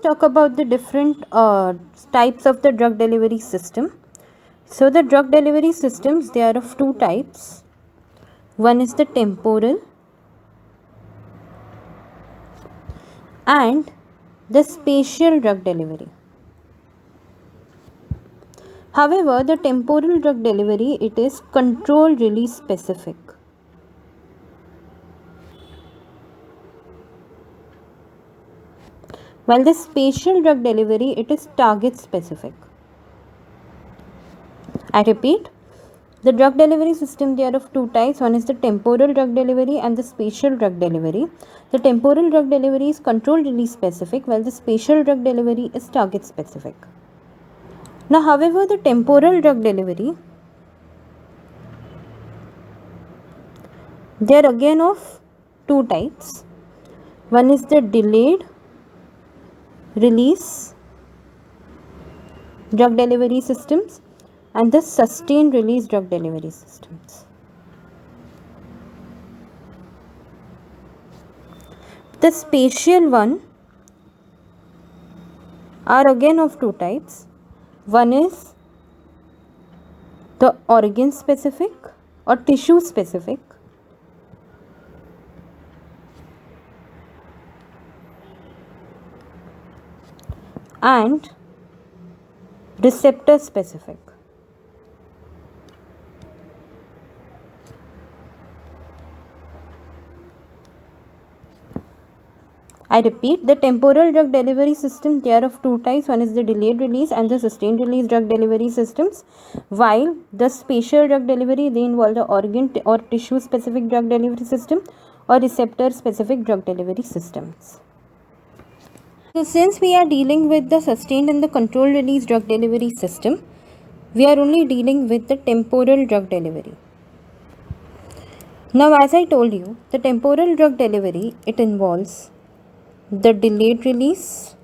Talk about the different types of the drug delivery system. So the drug delivery systems, they are of two types. One is the temporal and the spatial drug delivery. However, the temporal drug delivery, it is control release specific. While the spatial drug delivery, it is target specific. I repeat, the drug delivery system, they are of two types. One is the temporal drug delivery and the spatial drug delivery. The temporal drug delivery is control release specific, while the spatial drug delivery is target specific. Now, however, the temporal drug delivery, they are again of two types. One is the delayed release drug delivery systems and the sustained release drug delivery systems. The spatial one are again of two types. One is the organ specific or tissue specific, and receptor specific. I repeat, the temporal drug delivery system, they are of two types. One is the delayed release and the sustained release drug delivery systems, while the spatial drug delivery, they involve the organ or tissue specific drug delivery system or receptor specific drug delivery systems. So since we are dealing with the sustained and the controlled release drug delivery system, we are only dealing with the temporal drug delivery. Now, as I told you, the temporal drug delivery, it involves the delayed release,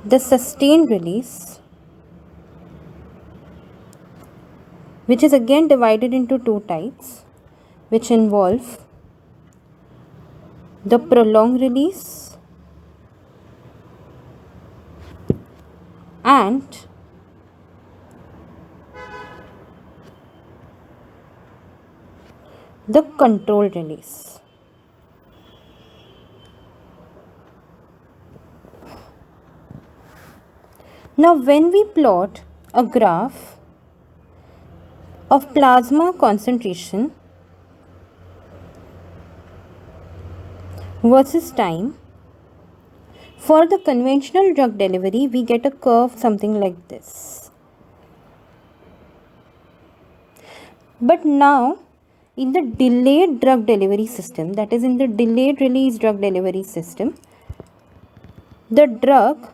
the sustained release, which is again divided into two types, which involve the prolonged release and the controlled release. Now, when we plot a graph of plasma concentration versus time, for the conventional drug delivery, we get a curve something like this. But now, in the delayed drug delivery system, that is in the delayed release drug delivery system, the drug,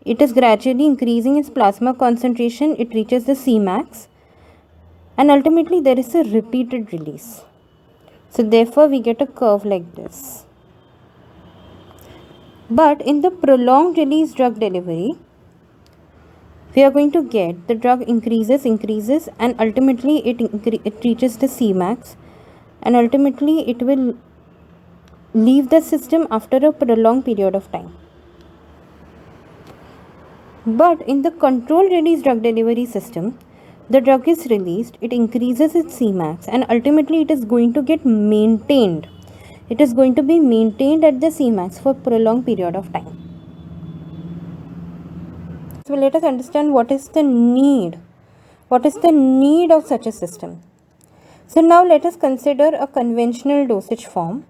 it is gradually increasing its plasma concentration, it reaches the Cmax, and ultimately there is a repeated release. So therefore we get a curve like this. But in the prolonged release drug delivery, we are going to get the drug increases and ultimately it reaches the Cmax, and ultimately it will leave the system after a prolonged period of time. But in the controlled release drug delivery system, the drug is released, it increases its Cmax, and ultimately it is going to get maintained. It is going to be maintained at the Cmax for a prolonged period of time. So let us understand what is the need. What is the need of such a system? So now let us consider a conventional dosage form.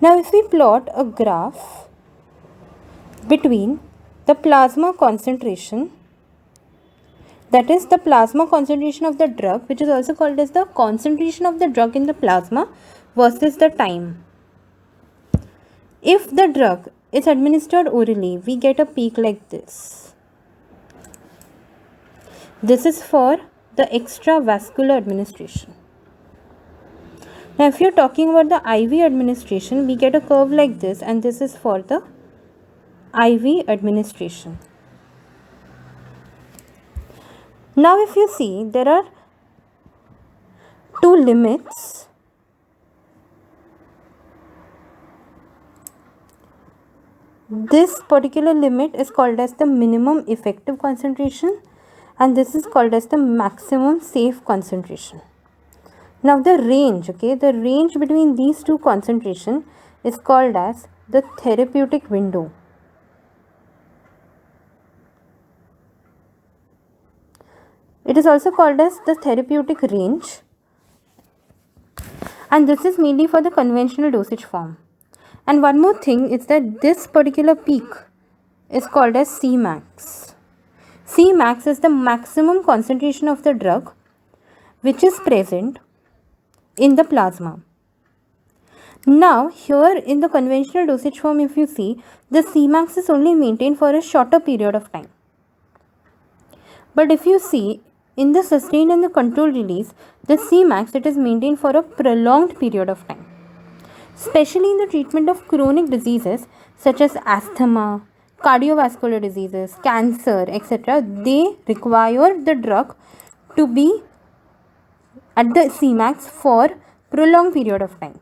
Now if we plot a graph between the plasma concentration, that is the plasma concentration of the drug, which is also called as the concentration of the drug in the plasma, versus the time. If the drug is administered orally, we get a peak like this. This is for the extravascular administration. Now if you are talking about the IV administration, we get a curve like this, and this is for the IV administration. Now if you see, there are two limits This particular limit is called as the minimum effective concentration, and this is called as the maximum safe concentration. Now the range between these two concentration is called as the therapeutic window. It is also called as the therapeutic range, and this is mainly for the conventional dosage form. And one more thing is that this particular peak is called as Cmax. Cmax is the maximum concentration of the drug which is present in the plasma. Now here in the conventional dosage form, if you see, the Cmax is only maintained for a shorter period of time. But if you see in the sustained and the controlled release, the Cmax, it is maintained for a prolonged period of time. Especially in the treatment of chronic diseases such as asthma, cardiovascular diseases, cancer, etc., they require the drug to be at the Cmax for prolonged period of time.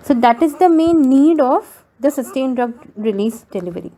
So that is the main need of the sustained drug release delivery.